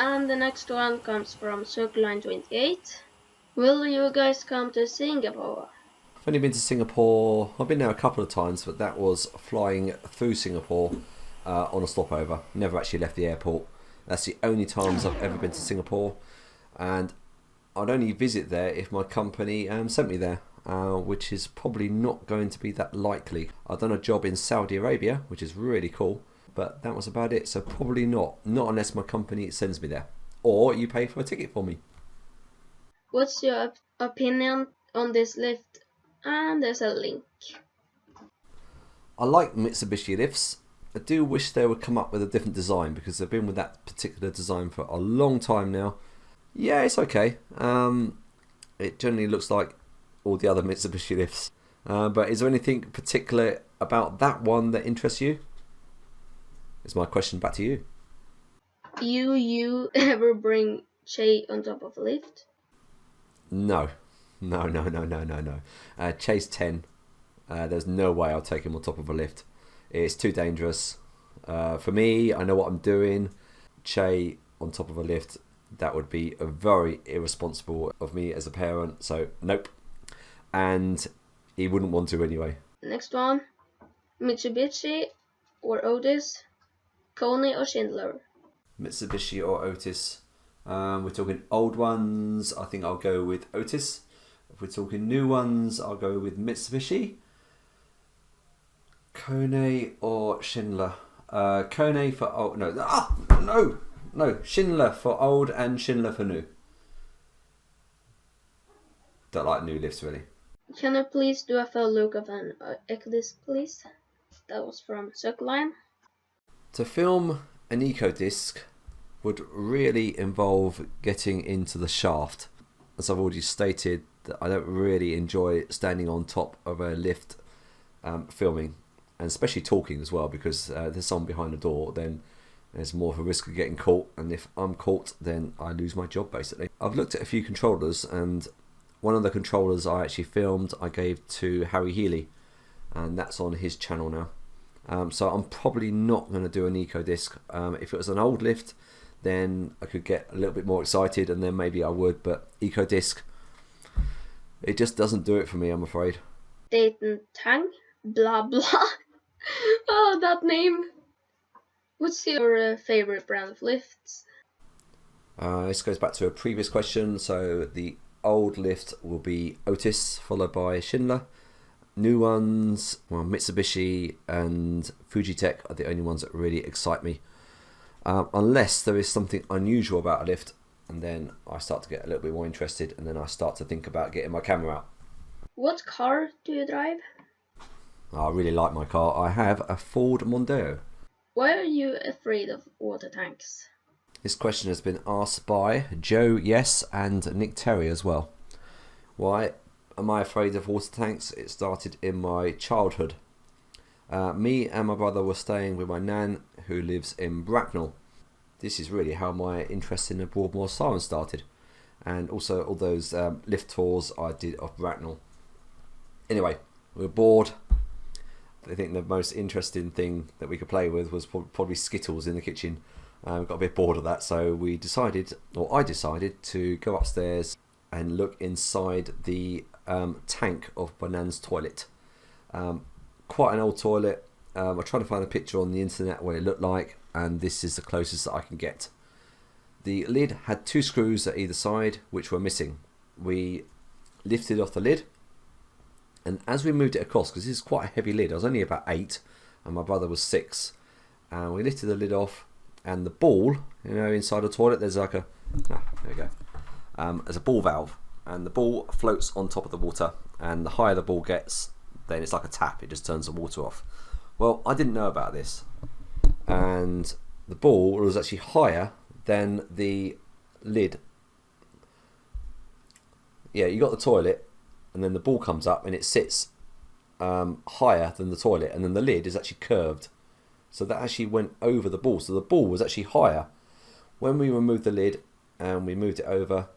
And the next one comes from Circle Line 28. Will you guys come to Singapore? I've only been to Singapore. I've been there a couple of times, but that was flying through Singapore on a stopover. Never actually left the airport. That's the only times I've ever been to Singapore, and I'd only visit there if my company sent me there, which is probably not going to be that likely. I've done a job in Saudi Arabia, which is really cool, but that was about it. So probably not unless my company sends me there, or you pay for a ticket for me. What's your opinion on this lift? And there's a link. I like Mitsubishi lifts. I do wish they would come up with a different design because they've been with that particular design for a long time now. Yeah, it's okay. It generally looks like all the other Mitsubishi lifts. But is there anything particular about that one that interests you? Is my question back to you. You ever bring Chay on top of a lift? No. Chase 10. There's no way I'll take him on top of a lift. It's too dangerous. For me, I know what I'm doing. Chay on top of a lift, that would be very irresponsible of me as a parent. So, nope. And he wouldn't want to anyway. Next one. Mitsubishi or Otis? Kone or Schindler? Mitsubishi or Otis. We're talking old ones. I think I'll go with Otis. If we're talking new ones, I'll go with Mitsubishi. Kone or Schindler? Kone for old. No. Schindler for old and Schindler for new. Don't like new lifts really. Can you please do a full look of an echo disc, please? That was from Circle Line. To film an eco disc would really involve getting into the shaft. As I've already stated, that I don't really enjoy standing on top of a lift filming, and especially talking as well, because there's someone behind the door, then there's more of a risk of getting caught, and if I'm caught then I lose my job basically. I've looked at a few controllers, and one of the controllers I actually filmed I gave to Harri Healey, and that's on his channel now. So I'm probably not going to do an eco disc. If it was an old lift, then I could get a little bit more excited, and then maybe I would, but eco disc, it just doesn't do it for me, I'm afraid. Dayton Tang, blah blah. Oh, that name. What's your favorite brand of lifts? This goes back to a previous question. So the old lift will be Otis, followed by Schindler. New ones, well, Mitsubishi and Fujitec are the only ones that really excite me. Unless there is something unusual about a lift, and then I start to get a little bit more interested, and then I start to think about getting my camera out. What car do you drive? I really like my car. I have a Ford Mondeo. Why are you afraid of water tanks? This question has been asked by Joe Yes and Nick Terry as well. Why am I afraid of water tanks? It started in my childhood. Me and my brother were staying with my nan, who lives in Bracknell. This is really how my interest in the Broadmoor Siren started, and also all those lift tours I did of Bracknell. Anyway, we were bored. I think the most interesting thing that we could play with was probably Skittles in the kitchen. We got a bit bored of that, so I decided to go upstairs and look inside the tank of my nan's toilet. Quite an old toilet. I tried to find a picture on the internet what it looked like, and this is the closest that I can get. The lid had 2 screws at either side which were missing. We lifted off the lid, and as we moved it across, because this is quite a heavy lid, I was only about 8 and my brother was 6, and we lifted the lid off, and the ball, inside the toilet there's like there we go, there's a ball valve, and the ball floats on top of the water, and the higher the ball gets, then it's like a tap, it just turns the water off. Well, I didn't know about this, and the ball was actually higher than the lid. Yeah, you got the toilet, and then the ball comes up and it sits higher than the toilet, and then the lid is actually curved, so that actually went over the ball, so the ball was actually higher. When we removed the lid and we moved it over,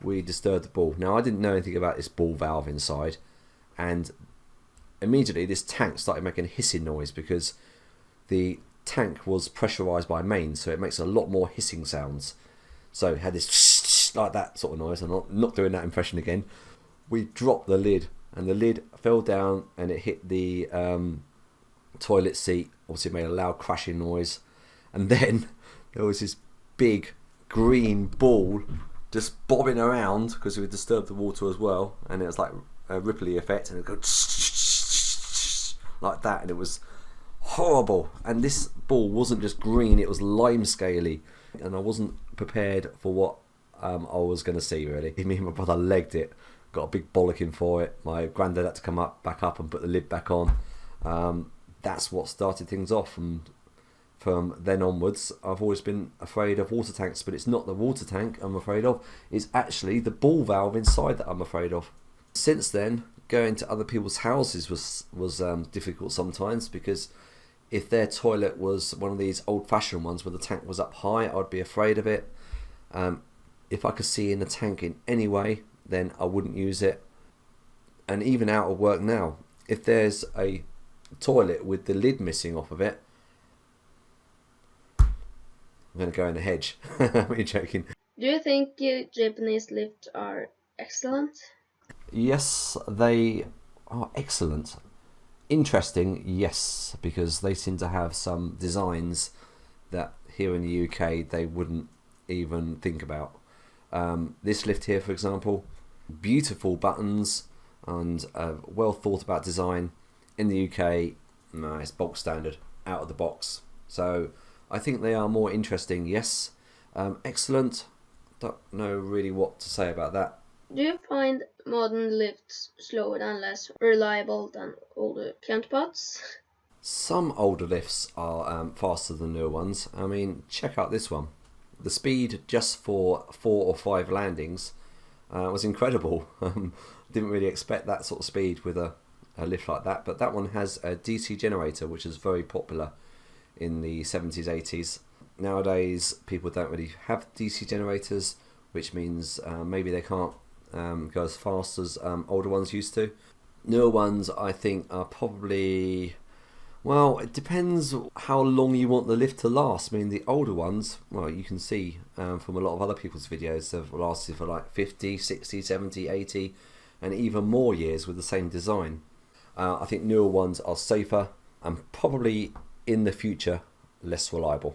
we disturbed the ball. Now, I didn't know anything about this ball valve inside, and immediately this tank started making a hissing noise, because the tank was pressurized by mains, so it makes a lot more hissing sounds. So it had this like that sort of noise. I'm not doing that impression again. We dropped the lid, and the lid fell down, and it hit the toilet seat. Obviously, it made a loud crashing noise, and then there was this big green ball just bobbing around because we disturbed the water as well, and it was like a ripply effect, and it would go like that, and it was horrible. And this ball wasn't just green, it was lime scaly, and I wasn't prepared for what I was going to see, really. Me and my brother legged it, got a big bollocking for it. My granddad had to come back up and put the lid back on. That's what started things off, and from then onwards I've always been afraid of water tanks. But it's not the water tank I'm afraid of, it's actually the ball valve inside that I'm afraid of. Since then, going to other people's houses was difficult sometimes, because if their toilet was one of these old-fashioned ones where the tank was up high, I'd be afraid of it. If I could see in the tank in any way, then I wouldn't use it. And even out of work now, if there's a toilet with the lid missing off of it, I'm going to go in the hedge. I'm joking. Do you think Japanese lifts are excellent? Yes, they are excellent. Interesting, yes, because they seem to have some designs that here in the UK they wouldn't even think about. This lift here, for example, beautiful buttons and a well thought about design. In the UK, no, it's bulk standard, out of the box. So I think they are more interesting, yes. Excellent, don't know really what to say about that. Do you find modern lifts slower and less reliable than older counterparts? Some older lifts are faster than newer ones. I mean, check out this one. The speed just for 4 or 5 landings was incredible. Didn't really expect that sort of speed with a lift like that, but that one has a DC generator, which is very popular in the 70s, 80s. Nowadays, people don't really have DC generators, which means maybe they can't go as fast as older ones used to. Newer ones, I think, are probably... Well, it depends how long you want the lift to last. I mean, the older ones, well, you can see from a lot of other people's videos, they've lasted for like 50, 60, 70, 80, and even more years with the same design. I think newer ones are safer and probably in the future less reliable.